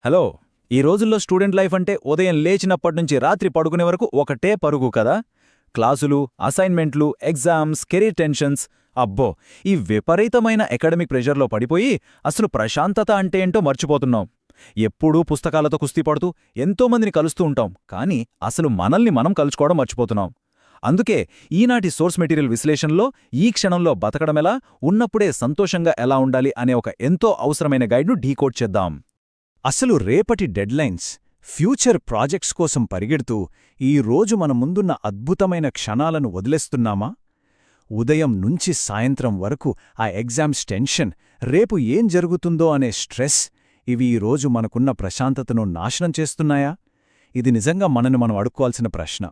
Hello. ఈ రోజుల్లో student life అంటే ఉదయం లేచినప్పటినుంచి రాత్రి పడుకునే వరకు ఒకటే పరుగు కదా. క్లాసులు, అసైన్మెంట్లు, ఎగ్జామ్స్, కెరీర్ టెన్షన్స్. అబ్బో, ఈ విపరీతమైన ఎకడమిక్ ప్రెషర్లో పడిపోయి అసలు ప్రశాంతత అంటే ఏంటో మర్చిపోతున్నాం. ఎప్పుడూ పుస్తకాలతో కుస్తీ పడుతూ ఎంతోమందిని కలుస్తూ ఉంటాం, కానీ అసలు మనల్ని మనం కలుసుకోవడం మర్చిపోతున్నాం. అందుకే ఈనాటి సోర్స్ మెటీరియల్ విశ్లేషణలో ఈ క్షణంలో బతకడమెలా, ఉన్నప్పుడే సంతోషంగా ఎలా ఉండాలి అనే ఒక ఎంతో అవసరమైన గైడ్ను డీకోడ్ చేద్దాం. అసలు రేపటి డెడ్లైన్స్, ఫ్యూచర్ ప్రాజెక్ట్స్ కోసం పరిగెడుతూ ఈరోజు మన ముందున్న అద్భుతమైన క్షణాలను వదిలేస్తున్నామా? ఉదయం నుంచి సాయంత్రం వరకు ఆ ఎగ్జామ్స్ టెన్షన్, రేపు ఏం జరుగుతుందో అనే స్ట్రెస్, ఇవి ఈరోజు మనకున్న ప్రశాంతతను నాశనం చేస్తున్నాయా? ఇది నిజంగా మనని మనం అడుక్కోవాల్సిన ప్రశ్న.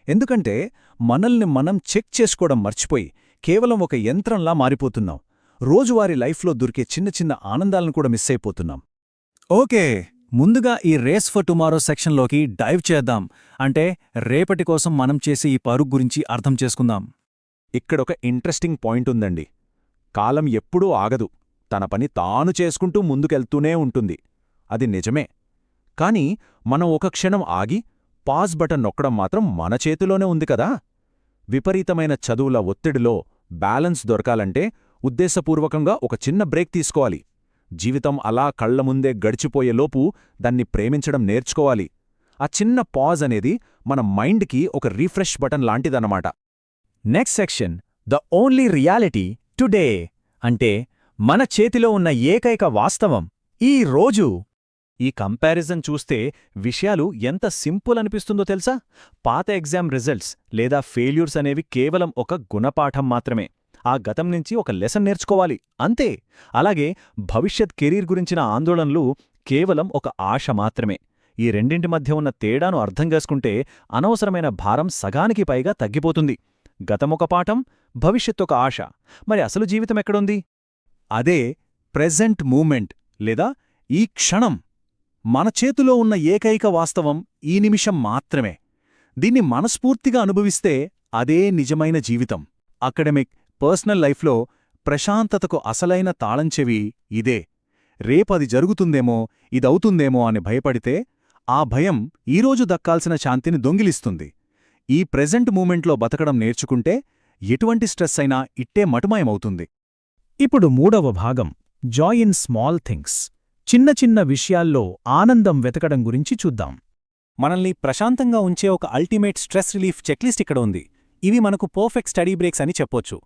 ఎందుకంటే మనల్ని మనం చెక్ చేసుకోవడం మర్చిపోయి కేవలం ఒక యంత్రంలా మారిపోతున్నాం. రోజువారీ లైఫ్లో దొరికే చిన్న చిన్న ఆనందాలను కూడా మిస్ అయిపోతున్నాం. ఓకే, ముందుగా ఈ రేస్ ఫర్ టుమారో సెక్షన్లోకి డైవ్ చేద్దాం. అంటే రేపటి కోసం మనం చేసే ఈ పరుగు గురించి అర్థం చేసుకుందాం. ఇక్కడొక ఇంట్రెస్టింగ్ పాయింట్ ఉందండి. కాలం ఎప్పుడూ ఆగదు, తన పని తాను చేసుకుంటూ ముందుకెళ్తూనే ఉంటుంది. అది నిజమే. కాని మనం ఒక క్షణం ఆగి పాజ్ బటన్ నొక్కడం మాత్రం మన చేతిలోనే ఉంది కదా. విపరీతమైన చదువుల ఒత్తిడిలో బ్యాలెన్స్ దొరకాలంటే ఉద్దేశపూర్వకంగా ఒక చిన్న బ్రేక్ తీసుకోవాలి. జీవితం అలా కళ్ల ముందే గడిచిపోయేలోపు దాన్ని ప్రేమించడం నేర్చుకోవాలి. ఆ చిన్న పాజ్ అనేది మన మైండ్కి ఒక రీఫ్రెష్ బటన్ లాంటిదన్నమాట. Next section, the only reality today. అంటే మన చేతిలో ఉన్న ఏకైక వాస్తవం ఈ రోజు. ఈ కంపారిజన్ చూస్తే విషయాలు ఎంత సింపుల్ అనిపిస్తుందో తెలుసా. పాత ఎగ్జామ్ రిజల్ట్స్ లేదా ఫెయిల్యూర్స్ అనేవి కేవలం ఒక గుణపాఠం మాత్రమే. ఆ గతం నుంచి ఒక లెసన్ నేర్చుకోవాలి, అంతే. అలాగే భవిష్యత్ కెరీర్ గురించిన ఆందోళనలు కేవలం ఒక ఆశ మాత్రమే. ఈ రెండింటి మధ్య ఉన్న తేడాను అర్థం చేసుకుంటే అనవసరమైన భారం సగానికి పైగా తగ్గిపోతుంది. గతమొక పాఠం, భవిష్యత్తొక ఆశ. మరి అసలు జీవితం ఎక్కడుంది? అదే ప్రెజెంట్ మూమెంట్, లేదా ఈ క్షణం. మన చేతిలో ఉన్న ఏకైక వాస్తవం ఈ నిమిషం మాత్రమే. దీన్ని మనస్ఫూర్తిగా అనుభవిస్తే అదే నిజమైన జీవితం. అకాడమిక్, పర్సనల్ లైఫ్లో ప్రశాంతతకు అసలైన తాళంచెవి ఇదే. రేపది జరుగుతుందేమో, ఇదవుతుందేమో అని భయపడితే ఆ భయం ఈరోజు దక్కాల్సిన శాంతిని దొంగిలిస్తుంది. ఈ ప్రెజెంట్ మూమెంట్లో బతకడం నేర్చుకుంటే ఎటువంటి స్ట్రెస్ అయినా ఇట్టే మటుమాయమవుతుంది. ఇప్పుడు మూడవ భాగం, జాయ్ ఇన్ స్మాల్ థింగ్స్. చిన్న చిన్న విషయాల్లో ఆనందం వెతకడం గురించి చూద్దాం. మనల్ని ప్రశాంతంగా ఉంచే ఒక అల్టిమేట్ స్ట్రెస్ రిలీఫ్ చెక్లిస్ట్ ఇక్కడ ఉంది. ఇవి మనకు పర్ఫెక్ట్ స్టడీ బ్రేక్స్ అని చెప్పొచ్చు.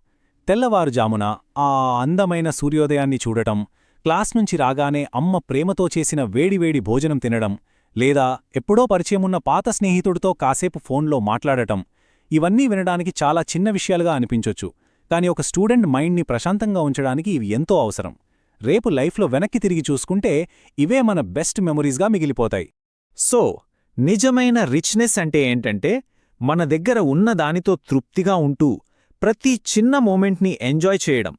తెల్లవారుజామున ఆ అందమైన సూర్యోదయాన్ని చూడటం, క్లాస్ నుంచి రాగానే అమ్మ ప్రేమతో చేసిన వేడివేడి భోజనం తినడం, లేదా ఎప్పుడో పరిచయమున్న పాత స్నేహితుడితో కాసేపు ఫోన్లో మాట్లాడటం, ఇవన్నీ వినడానికి చాలా చిన్న విషయాలుగా అనిపించొచ్చు. కాని ఒక స్టూడెంట్ మైండ్ని ప్రశాంతంగా ఉంచడానికి ఇవి ఎంతో అవసరం. రేపు లైఫ్లో వెనక్కి తిరిగి చూసుకుంటే ఇవే మన బెస్ట్ మెమొరీస్గా మిగిలిపోతాయి. సో నిజమైన రిచ్నెస్ అంటే ఏంటంటే మన దగ్గర ఉన్న దానితో తృప్తిగా ఉంటూ ప్రతి చిన్న మూమెంట్ని ఎంజాయ్ చేయడం.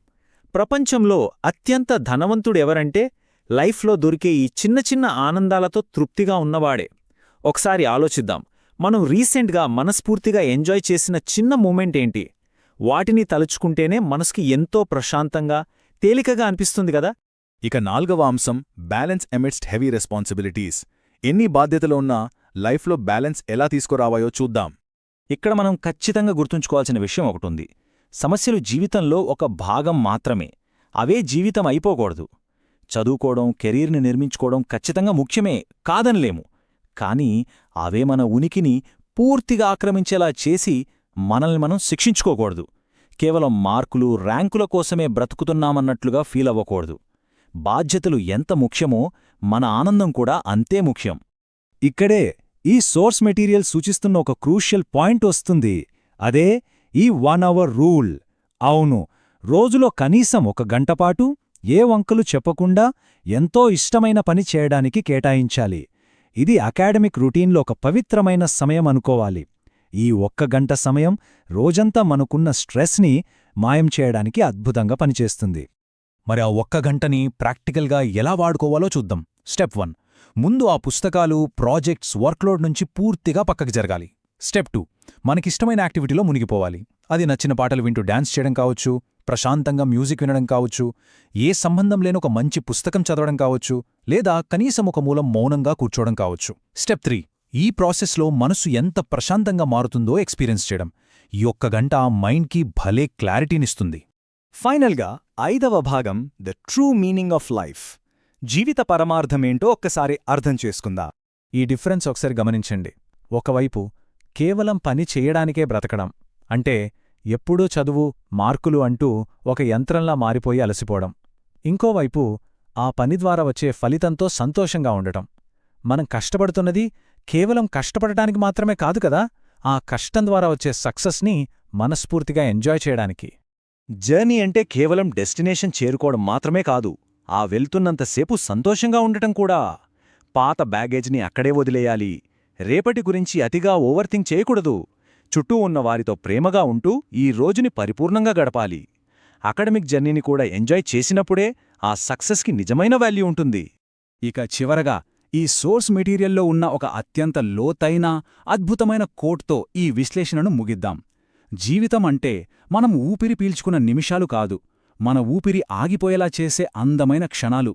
ప్రపంచంలో అత్యంత ధనవంతుడెవరంటే లైఫ్లో దొరికే ఈ చిన్న చిన్న ఆనందాలతో తృప్తిగా ఉన్నవాడే. ఒకసారి ఆలోచిద్దాం, మనం రీసెంట్గా మనస్ఫూర్తిగా ఎంజాయ్ చేసిన చిన్న మూమెంట్ ఏంటి? వాటిని తలుచుకుంటేనే మనసుకి ఎంతో ప్రశాంతంగా, తేలికగా అనిపిస్తుంది కదా. ఇక నాల్గవ అంశం, బ్యాలెన్స్ ఎమిడ్స్ట్ హెవీ రెస్పాన్సిబిలిటీస్. ఎన్ని బాధ్యతలు ఉన్నా లైఫ్లో బ్యాలెన్స్ ఎలా తీసుకురావాయో చూద్దాం. ఇక్కడ మనం ఖచ్చితంగా గుర్తుంచుకోవాల్సిన విషయం ఒకటుంది. సమస్యలు జీవితంలో ఒక భాగం మాత్రమే. అవే జీవితం అయిపోకూడదు. చదువుకోవడం, కెరీర్ని నిర్మించుకోవడం ఖచ్చితంగా ముఖ్యమే, కాదనలేము. కానీ అవే మన ఉనికిని పూర్తిగా ఆక్రమించేలా చేసి మనల్ని మనం శిక్షించుకోకూడదు. కేవలం మార్కులు, ర్యాంకుల కోసమే బ్రతుకుతున్నామన్నట్లుగా ఫీల్ అవ్వకూడదు. బాధ్యతలు ఎంత ముఖ్యమో మన ఆనందం కూడా అంతే ముఖ్యం. ఇక్కడే ఈ సోర్స్ మెటీరియల్ సూచిస్తున్న ఒక క్రూషియల్ పాయింట్ వస్తుంది. అదే ఈ 1 అవర్ రూల్. అవును, రోజులో కనీసం 1 గంటపాటు ఏ వంకలు చెప్పకుండా ఎంతో ఇష్టమైన పని చేయడానికి కేటాయించాలి. ఇది అకాడమిక్ రొటీన్లో ఒక పవిత్రమైన సమయం అనుకోవాలి. ఈ 1 గంట సమయం రోజంతా మనకున్న స్ట్రెస్ని మాయం చేయడానికి అద్భుతంగా పనిచేస్తుంది. మరి ఆ 1 గంటని ప్రాక్టికల్గా ఎలా వాడుకోవాలో చూద్దాం. స్టెప్ 1, ముందు ఆ పుస్తకాలు, ప్రాజెక్ట్స్, వర్క్లోడ్ నుంచి పూర్తిగా పక్కకి జరగాలి. స్టెప్ 2, మనకిష్టమైన యాక్టివిటీలో మునిగిపోవాలి. అది నచ్చిన పాటలు వింటూ డాన్స్ చేయడం కావచ్చు, ప్రశాంతంగా మ్యూజిక్ వినడం కావచ్చు, ఏ సంబంధం లేని ఒక మంచి పుస్తకం చదవడం కావచ్చు, లేదా కనీసం ఒక మూలం మౌనంగా కూర్చోవడం కావచ్చు. స్టెప్ 3. ఈ ప్రాసెస్లో మనసు ఎంత ప్రశాంతంగా మారుతుందో ఎక్స్పీరియన్స్ చేయడం. ఈ ఒక్క గంట మైండ్కి భలే క్లారిటీనిస్తుంది. ఫైనల్గా 5వ భాగం the true meaning of life. జీవిత పరమార్థమేంటో ఒక్కసారి అర్థం చేసుకుందాం. ఈ డిఫరెన్స్ ఒకసారి గమనించండి. ఒకవైపు కేవలం పని చెయ్యడానికే బ్రతకడం, అంటే ఎప్పుడూ చదువు, మార్కులు అంటూ ఒక యంత్రంలా మారిపోయి అలసిపోవడం. ఇంకోవైపు ఆ పని ద్వారా వచ్చే ఫలితంతో సంతోషంగా ఉండటం. మనం కష్టపడుతున్నది కేవలం కష్టపడటానికి మాత్రమే కాదు కదా, ఆ కష్టం ద్వారా వచ్చే సక్సెస్ని మనస్ఫూర్తిగా ఎంజాయ్ చేయడానికి. జర్నీ అంటే కేవలం డెస్టినేషన్ చేరుకోవడం మాత్రమే కాదు, ఆ వెళ్తున్నంతసేపు సంతోషంగా ఉండటం కూడా. పాత బ్యాగేజ్ని అక్కడే వదిలేయాలి. రేపటి గురించి అతిగా ఓవర్థింక్ చేయకూడదు. చుట్టూ ఉన్న వారితో ప్రేమగా ఉంటూ ఈ రోజుని పరిపూర్ణంగా గడపాలి. అకాడమిక్ జర్నీని కూడా ఎంజాయ్ చేసినప్పుడే ఆ సక్సెస్కి నిజమైన వాల్యూ ఉంటుంది. ఇక చివరగా ఈ సోర్స్ మెటీరియల్లో ఉన్న ఒక అత్యంత లోతైన, అద్భుతమైన కోట్తో ఈ విశ్లేషణను ముగిద్దాం. జీవితం అంటే మనం ఊపిరి పీల్చుకున్న నిమిషాలు కాదు, మన ఊపిరి ఆగిపోయేలా చేసే అందమైన క్షణాలు.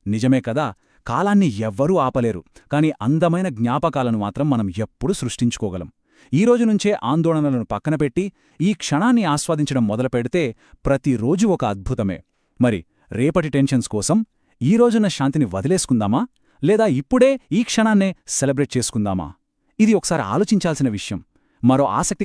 నిజమే కదా, కాలాన్ని ఎవ్వరూ ఆపలేరు, కాని అందమైన జ్ఞాపకాలను మాత్రం మనం ఎప్పుడూ సృష్టించుకోగలం. ఈరోజు నుంచే ఆందోళనలను పక్కనపెట్టి ఈ క్షణాన్ని ఆస్వాదించడం మొదలుపెడితే ప్రతిరోజు ఒక అద్భుతమే. మరి రేపటి టెన్షన్స్ కోసం ఈరోజున శాంతిని వదిలేసుకుందామా, లేదా ఇప్పుడే ఈ క్షణాన్నే సెలబ్రేట్ చేసుకుందామా? ఇది ఒకసారి ఆలోచించాల్సిన విషయం. మరో ఆసక్తి